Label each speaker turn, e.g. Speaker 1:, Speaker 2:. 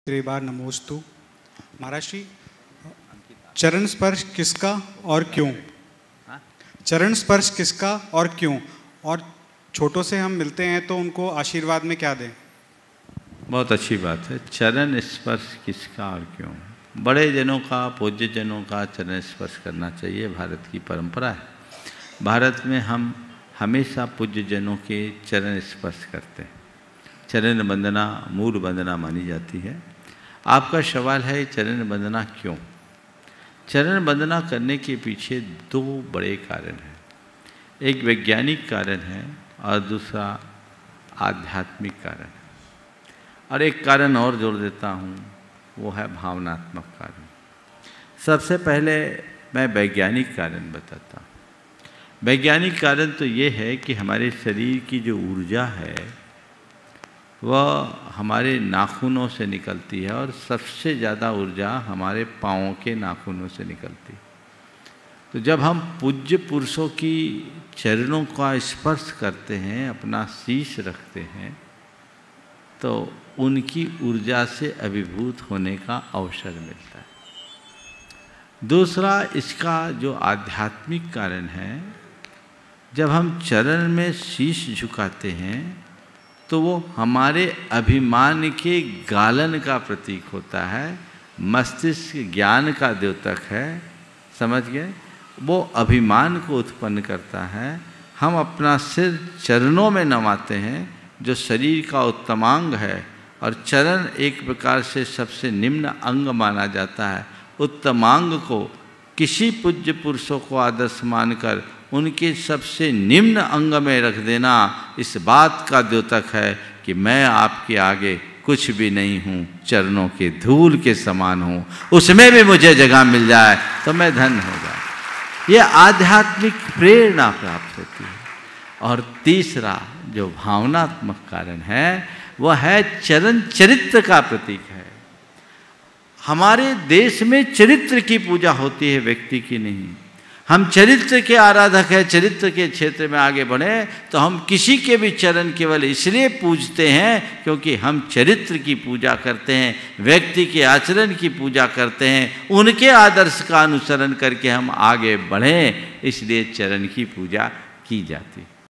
Speaker 1: त्रिबार नमोस्तु। महाराज जी, चरण स्पर्श किसका और क्यों? चरण स्पर्श किसका और क्यों? और छोटों से हम मिलते हैं तो उनको आशीर्वाद में क्या दें?
Speaker 2: बहुत अच्छी बात है। चरण स्पर्श किसका और क्यों? बड़े जनों का, पूज्य जनों का चरण स्पर्श करना चाहिए, भारत की परंपरा है। भारत में हम हमेशा पूज्य जनों के चरण स्पर्श करते हैं। चरण वंदना मूल वंदना मानी जाती है। आपका सवाल है चरण वंदना क्यों? चरण वंदना करने के पीछे दो बड़े कारण हैं। एक वैज्ञानिक कारण है और दूसरा आध्यात्मिक कारण है। और एक कारण और जोड़ देता हूँ, वो है भावनात्मक कारण। सबसे पहले मैं वैज्ञानिक कारण बताता हूँ। वैज्ञानिक कारण तो ये है कि हमारे शरीर की जो ऊर्जा है वह हमारे नाखूनों से निकलती है और सबसे ज़्यादा ऊर्जा हमारे पाँवों के नाखूनों से निकलती है। तो जब हम पूज्य पुरुषों की चरणों का स्पर्श करते हैं, अपना शीश रखते हैं, तो उनकी ऊर्जा से अभिभूत होने का अवसर मिलता है। दूसरा इसका जो आध्यात्मिक कारण है, जब हम चरण में शीश झुकाते हैं तो वो हमारे अभिमान के गालन का प्रतीक होता है। मस्तिष्क ज्ञान का द्योतक है, समझ गए? वो अभिमान को उत्पन्न करता है। हम अपना सिर चरणों में नवाते हैं, जो शरीर का उत्तमांग है, और चरण एक प्रकार से सबसे निम्न अंग माना जाता है। उत्तमांग को किसी पूज्य पुरुषों को आदर्श मानकर उनके सबसे निम्न अंग में रख देना इस बात का द्योतक है कि मैं आपके आगे कुछ भी नहीं हूँ, चरणों के धूल के समान हूँ। उसमें भी मुझे जगह मिल जाए तो मैं धन्य हो जाए। ये आध्यात्मिक प्रेरणा प्राप्त होती है। और तीसरा जो भावनात्मक कारण है, वह है चरण चरित्र का प्रतीक है। हमारे देश में चरित्र की पूजा होती है, व्यक्ति की नहीं। हम चरित्र के आराधक हैं। चरित्र के क्षेत्र में आगे बढ़े तो हम किसी के भी चरण केवल इसलिए पूजते हैं क्योंकि हम चरित्र की पूजा करते हैं, व्यक्ति के आचरण की पूजा करते हैं, उनके आदर्श का अनुसरण करके हम आगे बढ़ें, इसलिए चरण की पूजा की जाती है।